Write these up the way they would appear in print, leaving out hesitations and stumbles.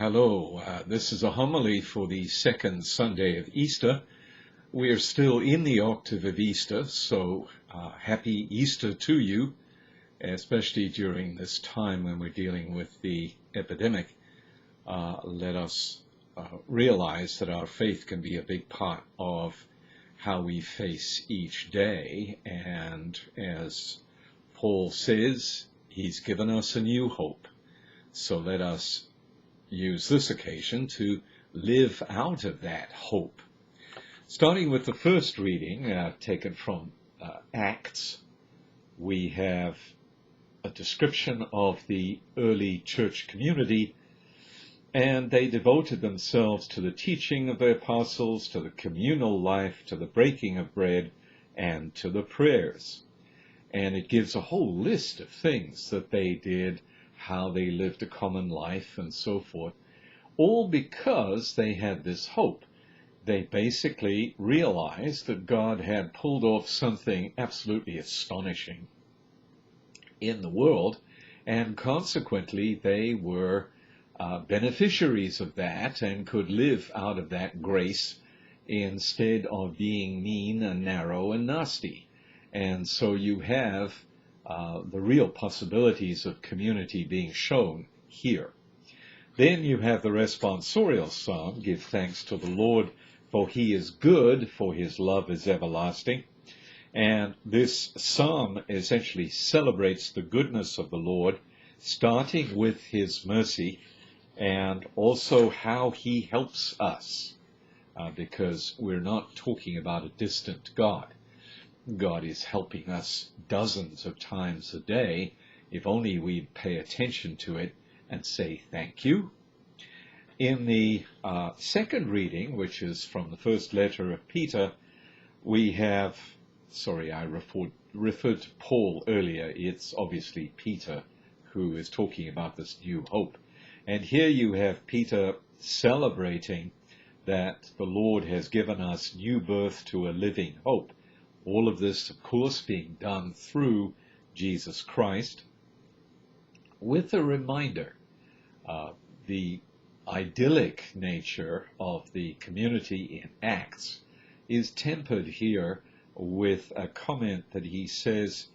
Hello, this is a homily for the second Sunday of Easter. We are still in the octave of Easter, so happy Easter to you, especially during this time when we're dealing with the epidemic. Let us realize that our faith can be a big part of how we face each day, and as Paul says, he's given us a new hope. So let us use this occasion to live out of that hope. Starting with the first reading, taken from Acts, we have a description of the early church community, and they devoted themselves to the teaching of the apostles, to the communal life, to the breaking of bread, and to the prayers. And it gives a whole list of things that they did, how they lived a common life, and so forth, all because they had this hope. They basically realized that God had pulled off something absolutely astonishing in the world, and consequently they were beneficiaries of that and could live out of that grace instead of being mean and narrow and nasty. And so you have the real possibilities of community being shown here. Then you have the responsorial psalm, give thanks to the Lord, for he is good, for his love is everlasting. And this psalm essentially celebrates the goodness of the Lord, starting with his mercy, and also how he helps us, because we're not talking about a distant God. God is helping us dozens of times a day, if only we'd pay attention to it and say thank you. In the second reading, which is from the first letter of Peter, we have, I referred to Paul earlier. It's obviously Peter who is talking about this new hope. And here you have Peter celebrating that the Lord has given us new birth to a living hope. All of this, of course, being done through Jesus Christ, with a reminder, the idyllic nature of the community in Acts is tempered here with a comment that he says,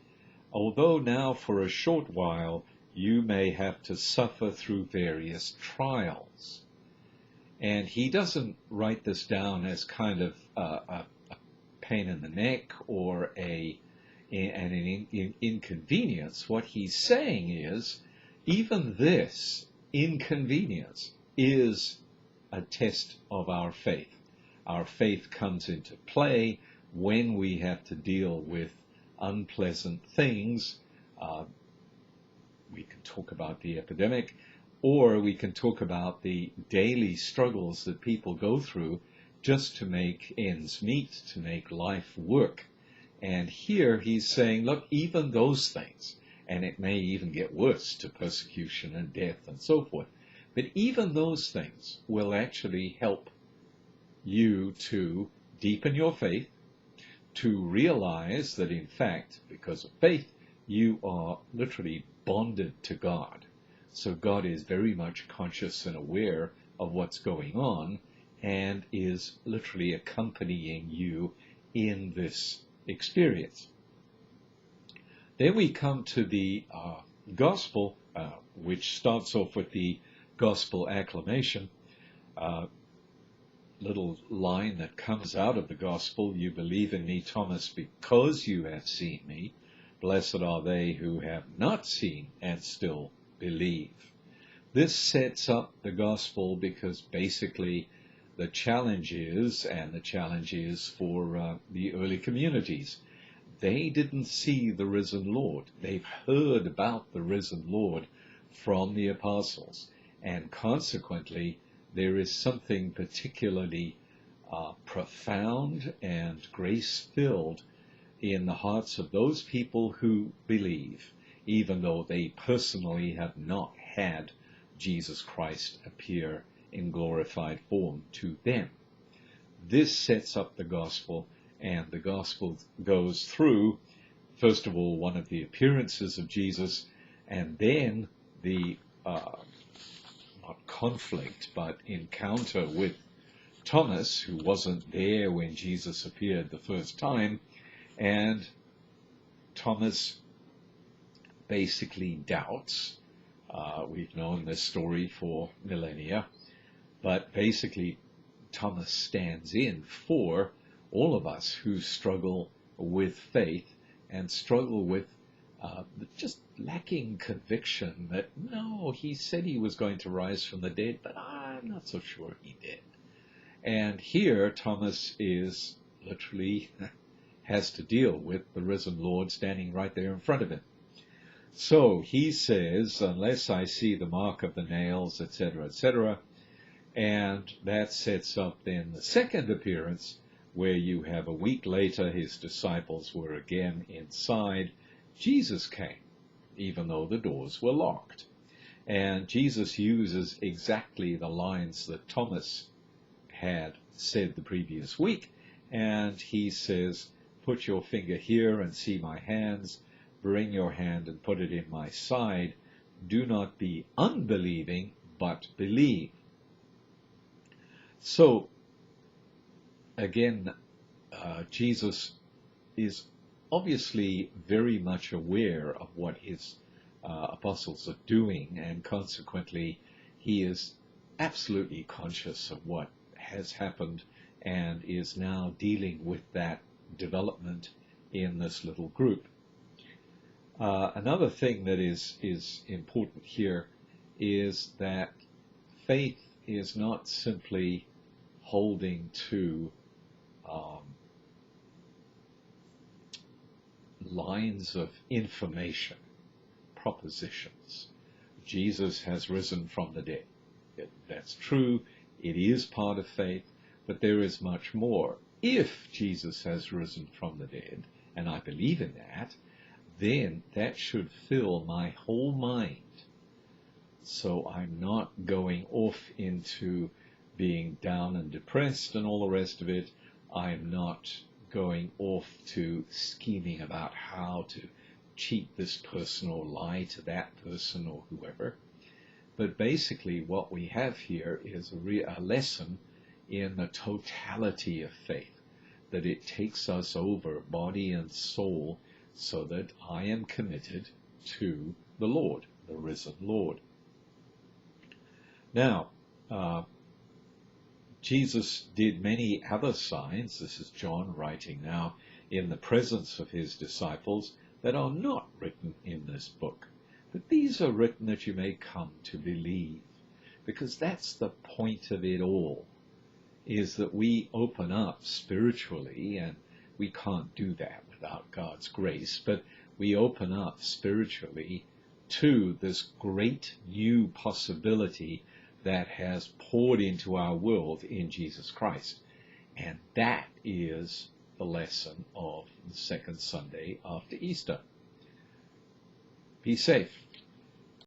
although now for a short while you may have to suffer through various trials. And he doesn't write this down as kind of a pain in the neck or an inconvenience. What he's saying is, even this inconvenience is a test of our faith. Our faith comes into play when we have to deal with unpleasant things. We can talk about the epidemic, or we can talk about the daily struggles that people go through just to make ends meet, to make life work. And here he's saying, look, even those things, and it may even get worse to persecution and death and so forth, but even those things will actually help you to deepen your faith, to realize that in fact, because of faith, you are literally bonded to God. So God is very much conscious and aware of what's going on, and is literally accompanying you in this experience. Then we come to the gospel, which starts off with the gospel acclamation. Little line that comes out of the gospel, you believe in me, Thomas, because you have seen me. Blessed are they who have not seen and still believe. This sets up the gospel because basically the challenge is for the early communities. They didn't see the risen Lord. They've heard about the risen Lord from the apostles. And consequently, there is something particularly profound and grace-filled in the hearts of those people who believe, even though they personally have not had Jesus Christ appear in glorified form to them. This sets up the gospel, and the gospel goes through, first of all, one of the appearances of Jesus, and then the not conflict, but encounter with Thomas, who wasn't there when Jesus appeared the first time, and Thomas basically doubts. We've known this story for millennia, but basically Thomas stands in for all of us who struggle with faith and struggle with just lacking conviction that, no, he said he was going to rise from the dead, but I'm not so sure he did. And here Thomas is literally has to deal with the risen Lord standing right there in front of him. So he says, unless I see the mark of the nails, etc., etc., and that sets up then the second appearance, where you have a week later his disciples were again inside. Jesus came, even though the doors were locked. And Jesus uses exactly the lines that Thomas had said the previous week, and he says, put your finger here and see my hands, bring your hand and put it in my side. Do not be unbelieving, but believe. So, again, Jesus is obviously very much aware of what his apostles are doing, and consequently he is absolutely conscious of what has happened and is now dealing with that development in this little group. Another thing that is important here is that faith is not simply holding to lines of information, propositions. Jesus has risen from the dead. That's true. It is part of faith, but there is much more. If Jesus has risen from the dead, and I believe in that, then that should fill my whole mind. So I'm not going off into being down and depressed and all the rest of it. I'm not going off to scheming about how to cheat this person or lie to that person or whoever. But basically what we have here is a lesson in the totality of faith, that it takes us over body and soul so that I am committed to the Lord, the risen Lord. Now, Jesus did many other signs, this is John writing now, in the presence of his disciples that are not written in this book. But these are written that you may come to believe, because that's the point of it all, is that we open up spiritually, and we can't do that without God's grace, but we open up spiritually to this great new possibility that has poured into our world in Jesus Christ. And that is the lesson of the second Sunday after Easter. Be safe.